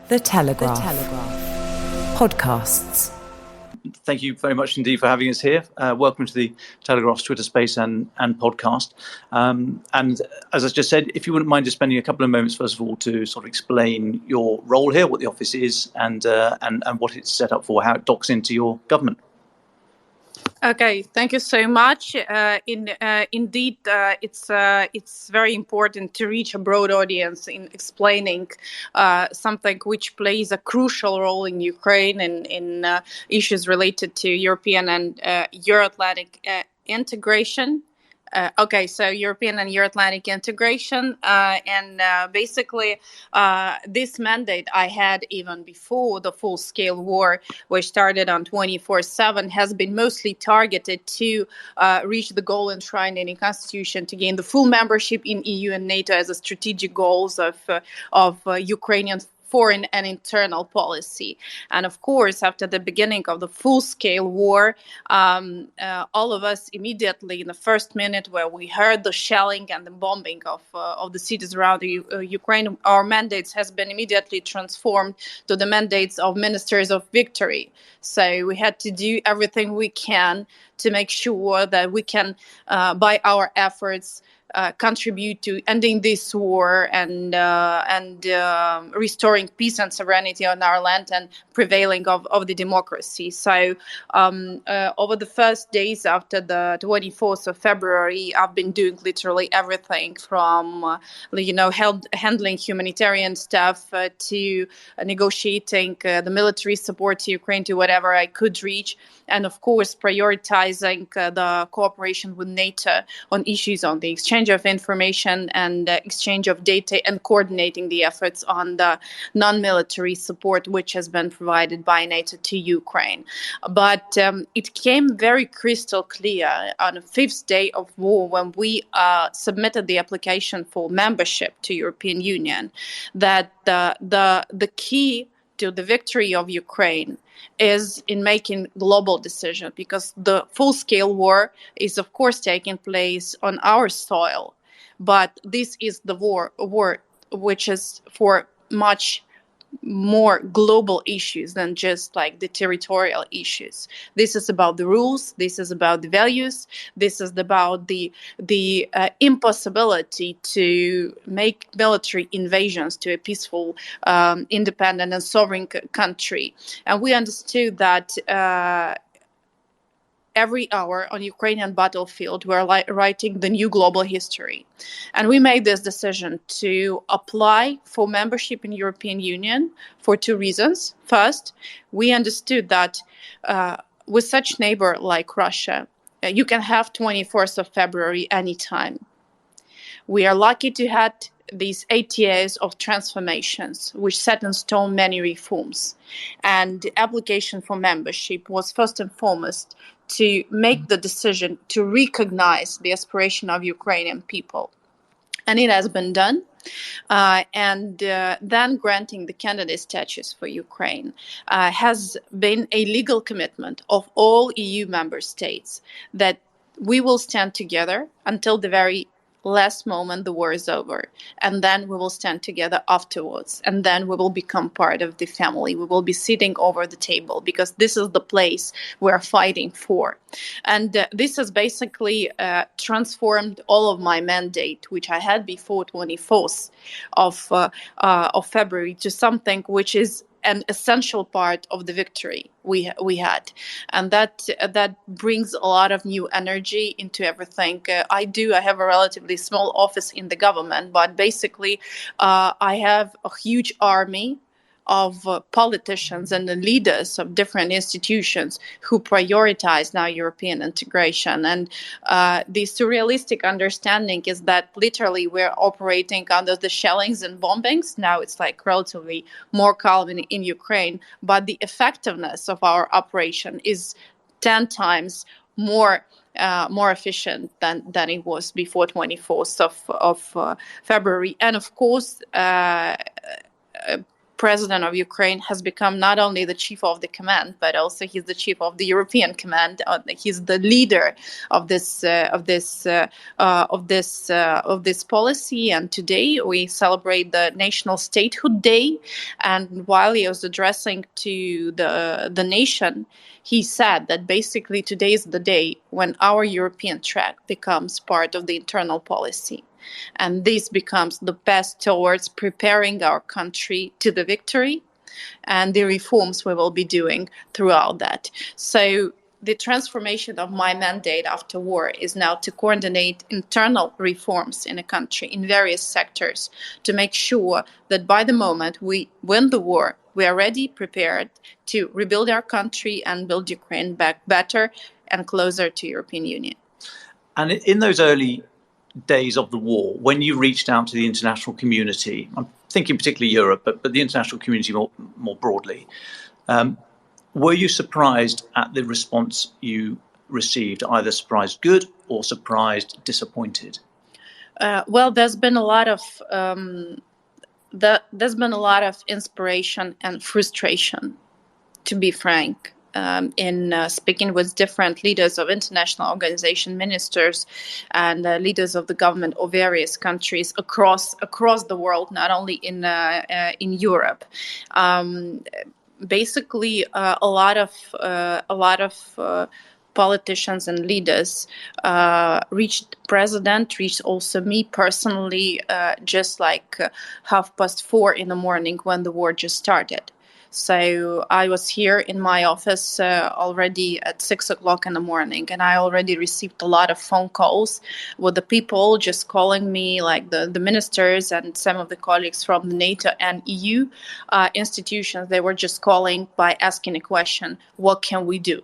The Telegraph. Podcasts. Thank you very much indeed for having us here. Welcome to the Telegraph's Twitter space and podcast. And as I just said, if you wouldn't mind just spending a couple of moments, first of all, to sort of explain your role here, what the office is, and what it's set up for, how it docks into your government. Okay, thank you so much. Indeed, it's very important to reach a broad audience in explaining something which plays a crucial role in Ukraine in issues related to European and Euro-Atlantic integration. So European and Euro-Atlantic integration, and basically this mandate I had even before the full-scale war, which started on 24/7, has been mostly targeted to reach the goal enshrined in the Constitution to gain the full membership in EU and NATO as a strategic goals of Ukrainian foreign and internal policy. And of course, after the beginning of the full-scale war, all of us immediately in the first minute where we heard the shelling and the bombing of the cities around Ukraine, our mandates has been immediately transformed to the mandates of ministers of victory. So we had to do everything we can to make sure that we can, by our efforts, contribute to ending this war and restoring peace and sovereignty on our land and prevailing of the democracy. So over the first days after the 24th of February, I've been doing literally everything from, handling humanitarian stuff to negotiating the military support to Ukraine to whatever I could reach. And of course, prioritizing the cooperation with NATO on issues on the exchange of information and exchange of data and coordinating the efforts on the non-military support which has been provided by NATO to Ukraine. But it came very crystal clear on the fifth day of war when we submitted the application for membership to European Union that the key to the victory of Ukraine is in making global decisions, because the full-scale war is, of course, taking place on our soil. But this is the war which is for much more global issues than just like the territorial issues. This is about the rules. This is about the values. This is about the impossibility to make military invasions to a peaceful, independent and sovereign country. And we understood that every hour on Ukrainian battlefield, we're writing the new global history. And we made this decision to apply for membership in European Union for two reasons. First, we understood that with such neighbor like Russia, you can have 24th of February anytime. We are lucky to have these 8 years of transformations, which set in stone many reforms. And the application for membership was first and foremost to make the decision to recognize the aspiration of Ukrainian people. And it has been done. And then granting the candidate status for Ukraine has been a legal commitment of all EU member states that we will stand together until the very last moment the war is over, and then we will stand together afterwards, and then we will become part of the family. We will be sitting over the table because this is the place we're fighting for. And this has basically transformed all of my mandate, which I had before 24th of February, to something which is an essential part of the victory we had, and that brings a lot of new energy into everything I do. I have a relatively small office in the government, but basically I have a huge army of politicians and the leaders of different institutions who prioritize now European integration. And the surrealistic understanding is that literally we're operating under the shellings and bombings. Now it's like relatively more calm in Ukraine, but the effectiveness of our operation is 10 times more efficient than it was before 24th of February. And of course, president of Ukraine has become not only the chief of the command, but also he's the chief of the European command. He's the leader of this policy. And today we celebrate the National Statehood Day. And while he was addressing to the nation, he said that basically today is the day when our European track becomes part of the internal policy. And this becomes the path towards preparing our country to the victory and the reforms we will be doing throughout that. So the transformation of my mandate after war is now to coordinate internal reforms in a country in various sectors to make sure that by the moment we win the war, we are ready, prepared to rebuild our country and build Ukraine back better and closer to European Union. And in those early days of the war, when you reached out to the international community, I'm thinking particularly Europe, but the international community more broadly, were you surprised at the response you received, either surprised good or surprised disappointed? Well, there's been a lot of inspiration and frustration, to be frank. In speaking with different leaders of international organization, ministers, and leaders of the government of various countries across the world, not only in Europe. Basically, a lot of politicians and leaders reached president, reached also me personally, just like 4:30 in the morning when the war just started. So I was here in my office already at 6:00 in the morning, and I already received a lot of phone calls with the people just calling me, like the ministers and some of the colleagues from the NATO and EU institutions. They were just calling by asking a question, what can we do?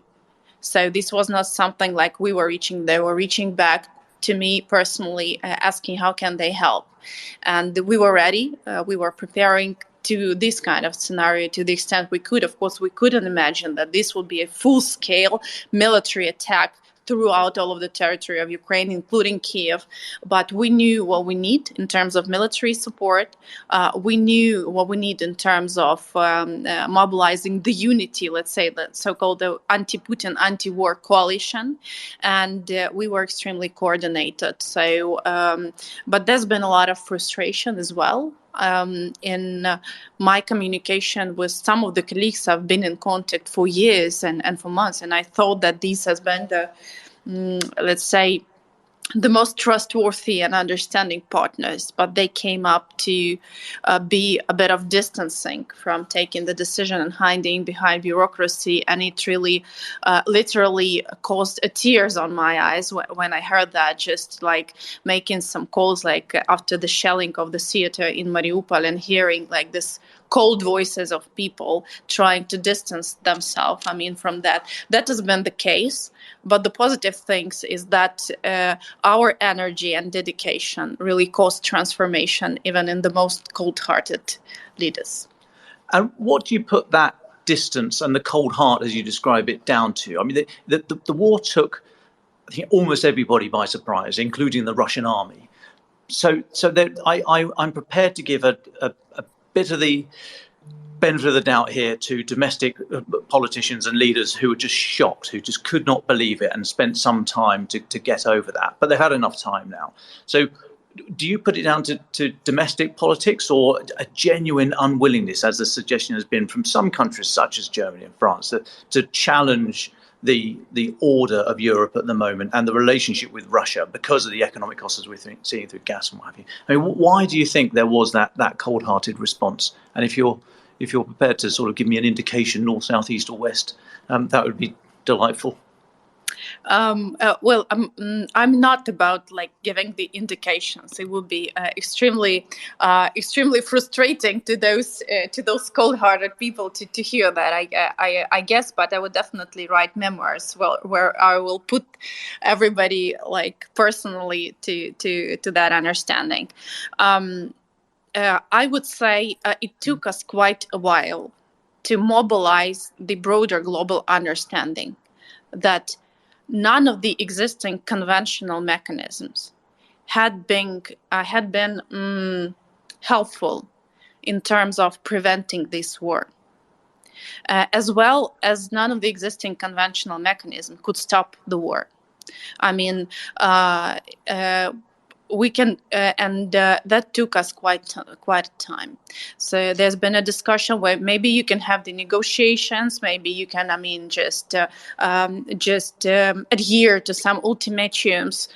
So this was not something like we were reaching. They were reaching back to me personally, asking how can they help. And we were ready. We were preparing to this kind of scenario to the extent we could. Of course, we couldn't imagine that this would be a full-scale military attack throughout all of the territory of Ukraine, including Kiev. But we knew what we need in terms of military support. We knew what we need in terms of mobilizing the unity, let's say, the so-called anti-Putin, anti-war coalition. And we were extremely coordinated. So, but there's been a lot of frustration as well. In my communication with some of the colleagues, I've been in contact for years and for months, and I thought that this has been the, let's say, the most trustworthy and understanding partners, but they came up to be a bit of distancing from taking the decision and hiding behind bureaucracy, and it really literally caused tears on my eyes when I heard that, just like making some calls like after the shelling of the theater in Mariupol and hearing like this cold voices of people trying to distance themselves, from that. That has been the case. But the positive things is that our energy and dedication really caused transformation, even in the most cold-hearted leaders. And what do you put that distance and the cold heart, as you describe it, down to? The war took, I think, almost everybody by surprise, including the Russian army. So I'm prepared to give a bit of the benefit of the doubt here to domestic politicians and leaders who were just shocked, who just could not believe it and spent some time to get over that. But they've had enough time now. So do you put it down to domestic politics or a genuine unwillingness, as the suggestion has been from some countries such as Germany and France, to challenge the order of Europe at the moment and the relationship with Russia because of the economic costs as we're seeing through gas and what have you? Why do you think there was that cold-hearted response? And if you're prepared to sort of give me an indication, north, south, east, or west, that would be delightful. Well, I'm not about like giving the indications. It would be extremely frustrating to those cold-hearted people to hear that. I guess, but I would definitely write memoirs where I will put everybody like personally to that understanding. I would say it took us quite a while to mobilize the broader global understanding that none of the existing conventional mechanisms had been helpful in terms of preventing this war. As well as none of the existing conventional mechanisms could stop the war. I mean, we can, and that took us quite a time. So there's been a discussion where maybe you can have the negotiations, maybe you can, just adhere to some ultimatums.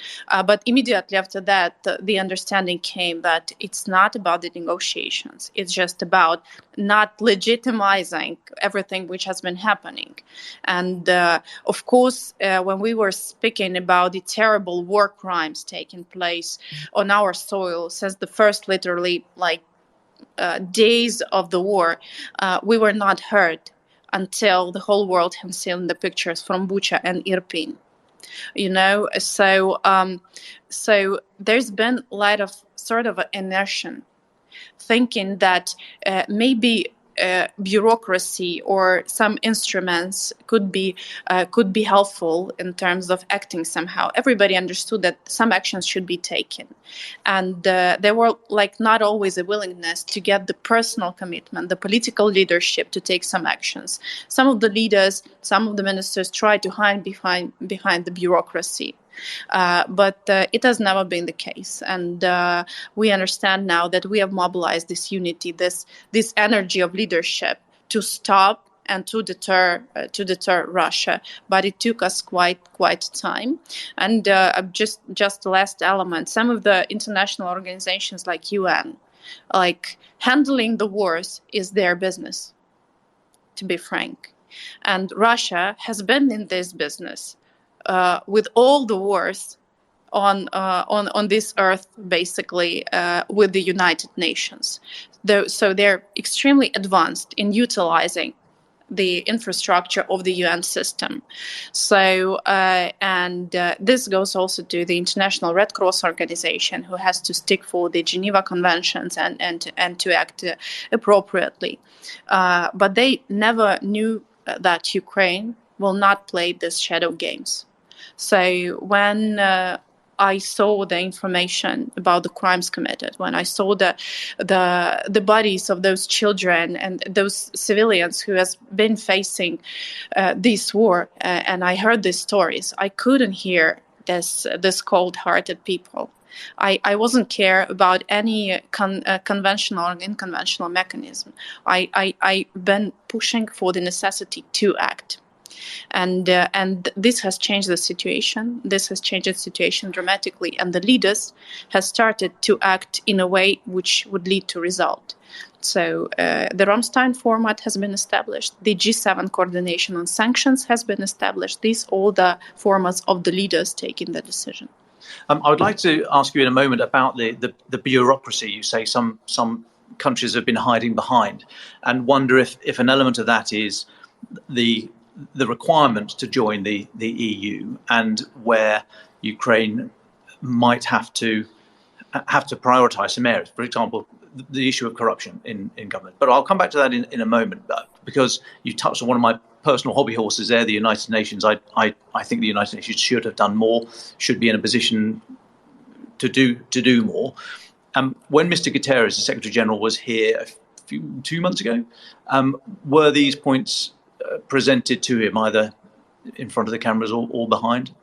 But immediately after that, the understanding came that it's not about the negotiations. It's just about not legitimizing everything which has been happening. And of course, when we were speaking about the terrible war crimes taking place on our soil since the first literally days of the war, we were not heard until the whole world has seen the pictures from Bucha and Irpin. So there's been a lot of sort of inertia, thinking that maybe bureaucracy or some instruments could be helpful in terms of acting somehow. Everybody understood that some actions should be taken, and there were not always a willingness to get the personal commitment, the political leadership to take some actions. Some of the leaders, some of the ministers tried to hide behind the bureaucracy. But it has never been the case, and we understand now that we have mobilized this unity, this energy of leadership to stop and to deter Russia. But it took us quite time. And just last element, some of the international organizations like UN, handling the wars is their business, to be frank, and Russia has been in this business. With all the wars on this earth, basically, with the United Nations. So they're extremely advanced in utilizing the infrastructure of the UN system. So, this goes also to the International Red Cross Organization, who has to stick for the Geneva Conventions and to act appropriately. But they never knew that Ukraine will not play these shadow games. So when I saw the information about the crimes committed, when I saw the bodies of those children and those civilians who has been facing this war, and I heard these stories, I couldn't hear this cold-hearted people. I wasn't care about any conventional or unconventional mechanism. I've been pushing for the necessity to act. And this has changed the situation. This has changed the situation dramatically, and the leaders have started to act in a way which would lead to result. So the Ramstein format has been established. The G7 coordination on sanctions has been established. These all the formats of the leaders taking the decision. I would like to ask you in a moment about the bureaucracy. You say some countries have been hiding behind, and wonder if an element of that is the requirement to join the EU, and where Ukraine might have to prioritise some areas. For example, the issue of corruption in government. But I'll come back to that in a moment, because you touched on one of my personal hobby horses there, the United Nations. I think the United Nations should have done more, should be in a position to do more. When Mr. Guterres, the Secretary General, was here 2 months ago, were these points presented to him either in front of the cameras or behind?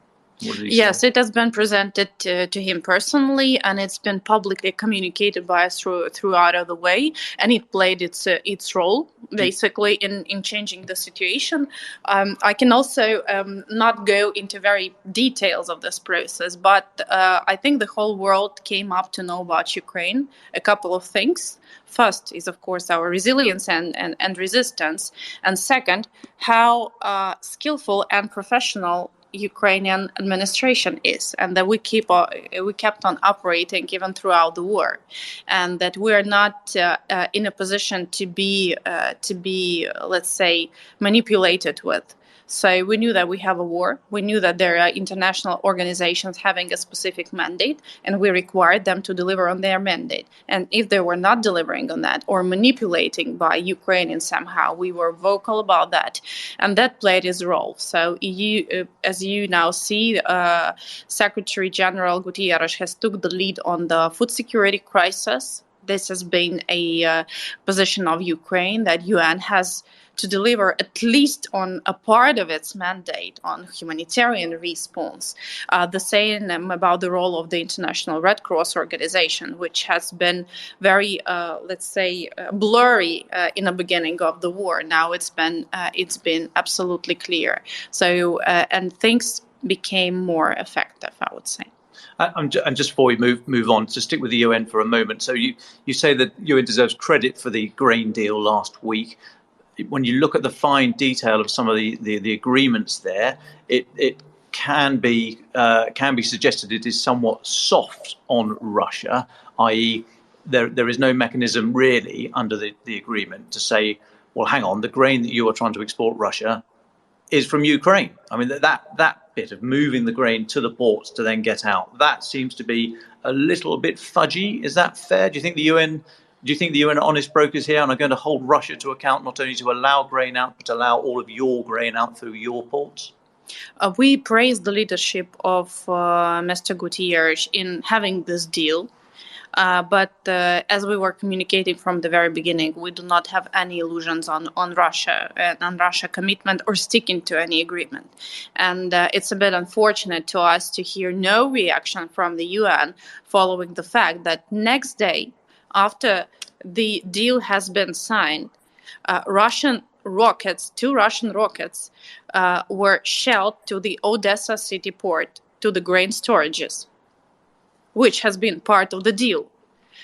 Yes, it has been presented to him personally, and it's been publicly communicated by us throughout of the way, and it played its role basically in changing the situation. I can also not go into very details of this process, but I think the whole world came up to know about Ukraine. A couple of things. First is, of course, our resilience and resistance, and second, how skillful and professional Ukrainian administration is, and that we kept on operating even throughout the war, and that we are not in a position to be let's say manipulated with. So we knew that we have a war. We knew that there are international organizations having a specific mandate, and we required them to deliver on their mandate. And if they were not delivering on that or manipulating by Ukrainians somehow, we were vocal about that. And that played its role. So EU, as you now see, Secretary General Guterres has took the lead on the food security crisis. this has been a position of Ukraine, that UN has to deliver at least on a part of its mandate on humanitarian response. The same about the role of the International Red Cross organization, which has been very, blurry in the beginning of the war. Now it's been absolutely clear. So and things became more effective, I would say. And just before we move on, to stick with the UN for a moment. So you say that UN deserves credit for the grain deal last week. When you look at the fine detail of some of the agreements there, it can be suggested it is somewhat soft on Russia, i.e. there is no mechanism really under the agreement to say, well, hang on, the grain that you are trying to export Russia is from Ukraine. I mean, that bit of moving the grain to the ports to then get out, that seems to be a little bit fudgy. Is that fair? Do you think the UN are honest brokers here and are going to hold Russia to account, not only to allow grain out, but allow all of your grain out through your ports? We praise the leadership of Mr. Gutierrez in having this deal. But as we were communicating from the very beginning, we do not have any illusions on Russia and on Russia commitment or sticking to any agreement. And it's a bit unfortunate to us to hear no reaction from the UN following the fact that next day, after the deal has been signed, two Russian rockets were shelled to the Odessa city port, to the grain storages, which has been part of the deal.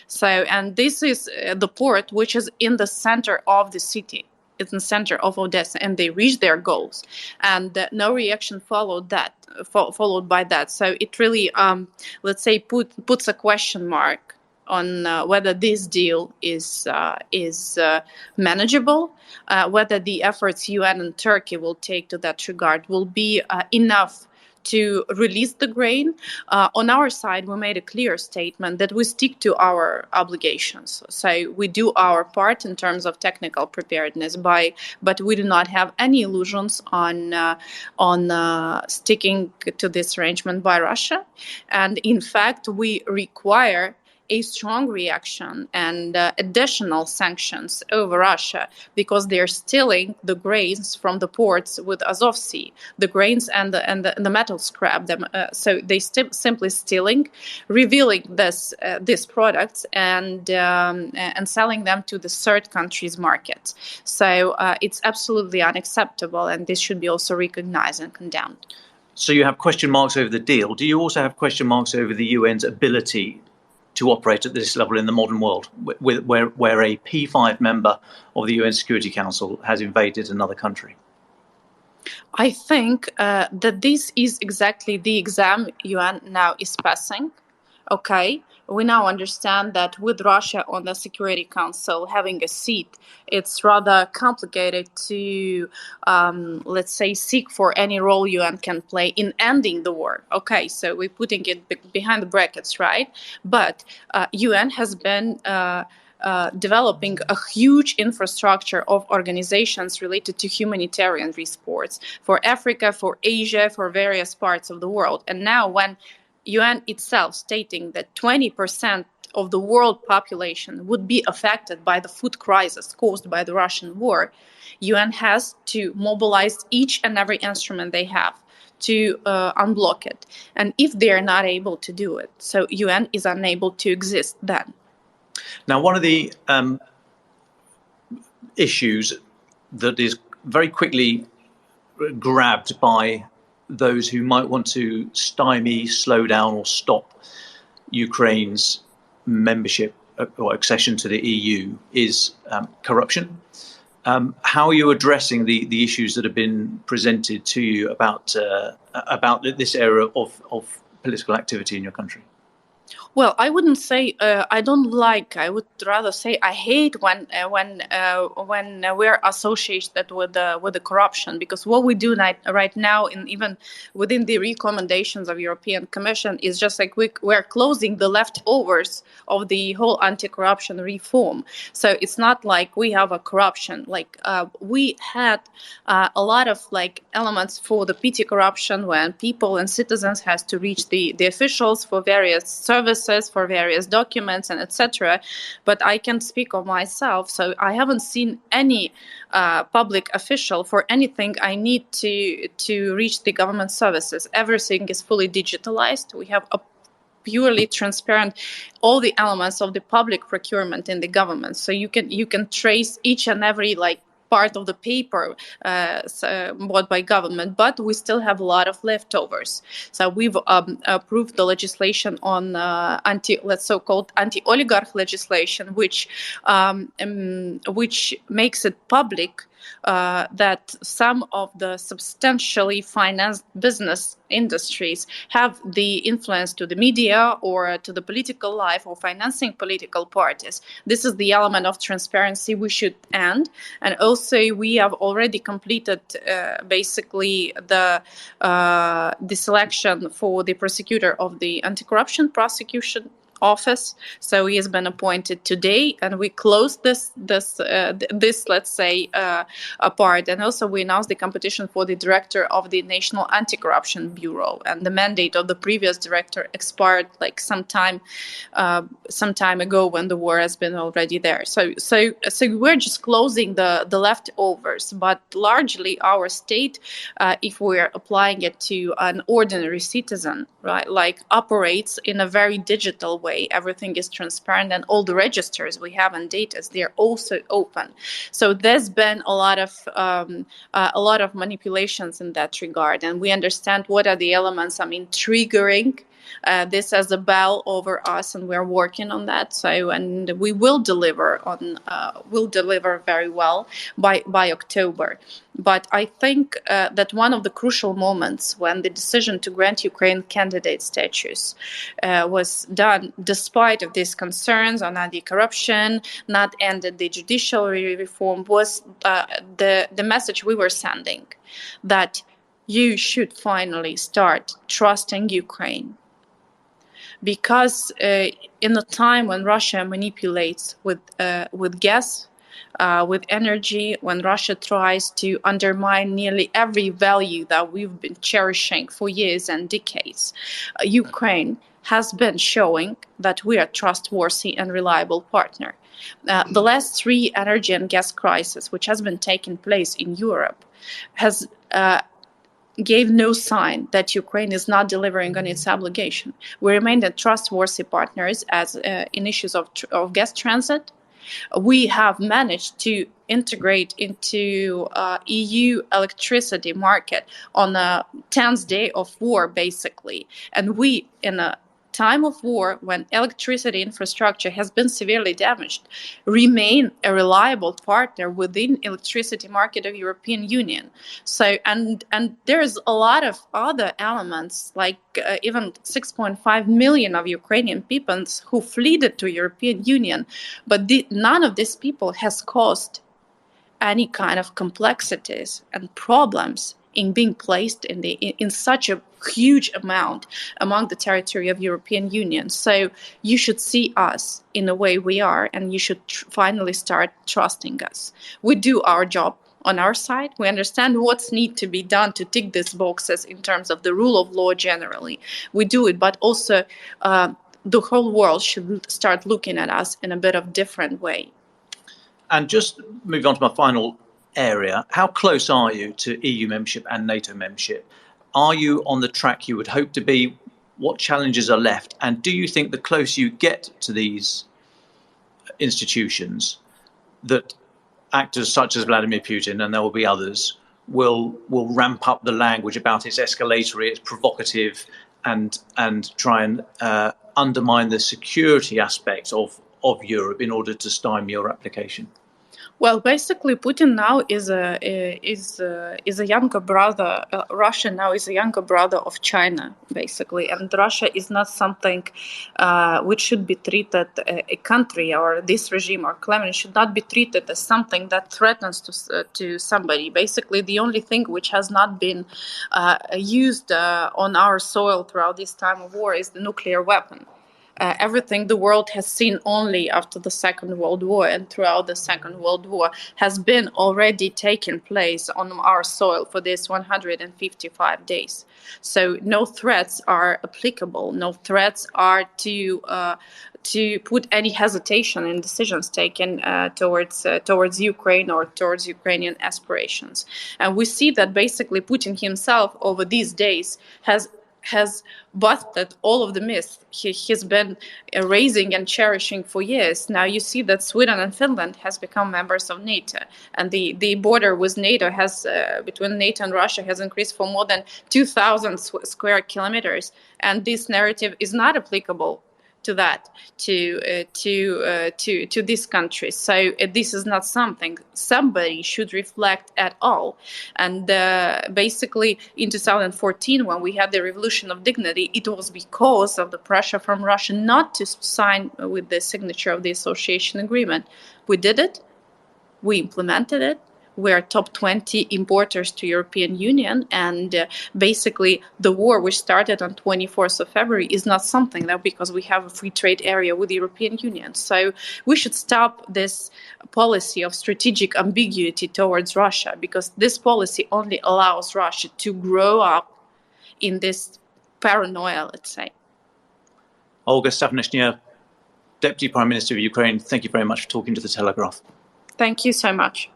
So, and this is the port which is in the center of the city. It's in the center of Odessa, and they reached their goals. And no reaction followed by that. So it really, puts a question mark on whether this deal is manageable, whether the efforts UN and Turkey will take to that regard will be enough to release the grain. On our side, we made a clear statement that we stick to our obligations. So we do our part in terms of technical preparedness, but we do not have any illusions on sticking to this arrangement by Russia. And in fact, we require a strong reaction and additional sanctions over Russia because they're stealing the grains from the ports with Azov Sea, the grains and the metal scrap. So they simply stealing, revealing these products and selling them to the third countries' markets. So it's absolutely unacceptable, and this should be also recognized and condemned. So you have question marks over the deal. Do you also have question marks over the UN's ability to operate at this level in the modern world, where a P5 member of the UN Security Council has invaded another country? I think that this is exactly the exam UN now is passing. Okay, we now understand that with Russia on the Security Council having a seat, it's rather complicated to, seek for any role UN can play in ending the war. Okay, so we're putting it behind the brackets, right? But UN has been developing a huge infrastructure of organizations related to humanitarian response for Africa, for Asia, for various parts of the world. And now when UN itself stating that 20% of the world population would be affected by the food crisis caused by the Russian war, UN has to mobilize each and every instrument they have to unblock it. And if they are not able to do it, so UN is unable to exist then. Now, one of the issues that is very quickly grabbed by those who might want to stymie, slow down or stop Ukraine's membership or accession to the EU is corruption. How are you addressing the issues that have been presented to you about this area of political activity in your country? Well, I wouldn't say I don't like. I would rather say I hate when we're associated with the corruption, because what we do right now, and even within the recommendations of European Commission, is just like we're closing the leftovers of the whole anti-corruption reform. So it's not like we have a corruption. Like we had a lot of elements for the petty corruption when people and citizens has to reach the officials for various services services, for various documents, and etc. But I can speak on myself. So I haven't seen any public official for anything I need to reach the government services. Everything is fully digitalized. We have a purely transparent all the elements of the public procurement in the government. So you can trace each and every part of the paper bought by government, but we still have a lot of leftovers. So we've approved the legislation on so-called anti-oligarch legislation, which makes it public that some of the substantially financed business industries have the influence to the media or to the political life or financing political parties. This is the element of transparency we should end. And also we have already completed basically the selection for the prosecutor of the anti-corruption prosecution office. So he has been appointed today, and we closed this let's say part. And also we announced the competition for the director of the National Anti-Corruption Bureau, and the mandate of the previous director expired some time ago when the war has been already there. So we're just closing the leftovers, but largely our state, if we're applying it to an ordinary citizen, right, operates in a very digital way. Everything is transparent, and all the registers we have and data, they're also open. So there's been a lot of manipulations in that regard, and we understand what are the elements triggering this as a bell over us, and we're working on that. So, and we will deliver very well by October. But I think that one of the crucial moments when the decision to grant Ukraine candidate status was done, despite of these concerns on anti-corruption, not ended the judicial reform, was the message we were sending, that you should finally start trusting Ukraine. Because in a time when Russia manipulates with gas, with energy, when Russia tries to undermine nearly every value that we've been cherishing for years and decades, Ukraine has been showing that we are a trustworthy and reliable partner. The last three energy and gas crises, which has been taking place in Europe, has gave no sign that Ukraine is not delivering on its obligation. We remain a trustworthy partners as in issues of gas transit. We have managed to integrate into EU electricity market on a 10th day of war, basically. And we, in a time of war, when electricity infrastructure has been severely damaged, remain a reliable partner within electricity market of European Union. So, and there's a lot of other elements, like even 6.5 million of Ukrainian people who fled to European Union, but none of these people has caused any kind of complexities and problems in being placed in such a huge amount among the territory of European Union. So you should see us in the way we are, and you should finally start trusting us. We do our job on our side. We understand what's need to be done to tick these boxes in terms of the rule of law generally. We do it, but also the whole world should start looking at us in a bit of different way. And just moving on to my final area, how close are you to EU membership and NATO membership? Are you on the track you would hope to be? What challenges are left? And do you think the closer you get to these institutions, that actors such as Vladimir Putin, and there will be others, will ramp up the language about its escalatory, its provocative, and try and undermine the security aspects of Europe in order to stymie your application? Well, basically, Putin now is a younger brother. Russia now is a younger brother of China, basically, and Russia is not something which should be treated. A country or this regime or Kremlin should not be treated as something that threatens to somebody. Basically, the only thing which has not been used on our soil throughout this time of war is the nuclear weapon. everything the world has seen only after the Second World War and throughout the Second World War has been already taking place on our soil for this 155 days. So no threats are applicable. No threats are to put any hesitation in decisions taken towards Ukraine or towards Ukrainian aspirations. And we see that basically Putin himself over these days has busted all of the myths he's been raising and cherishing for years. Now you see that Sweden and Finland has become members of NATO, and the border with NATO has between NATO and Russia has increased for more than 2,000 square kilometers, and this narrative is not applicable to that, to this country. So this is not something somebody should reflect at all. And basically in 2014, when we had the Revolution of Dignity, it was because of the pressure from Russia not to sign with the signature of the association agreement. We did it. We implemented it. We are top 20 importers to European Union, and basically the war which started on 24th of February is not something that because we have a free trade area with the European Union. So we should stop this policy of strategic ambiguity towards Russia, because this policy only allows Russia to grow up in this paranoia, let's say. Olga Stefanішина, Deputy Prime Minister of Ukraine, thank you very much for talking to the Telegraph. Thank you so much.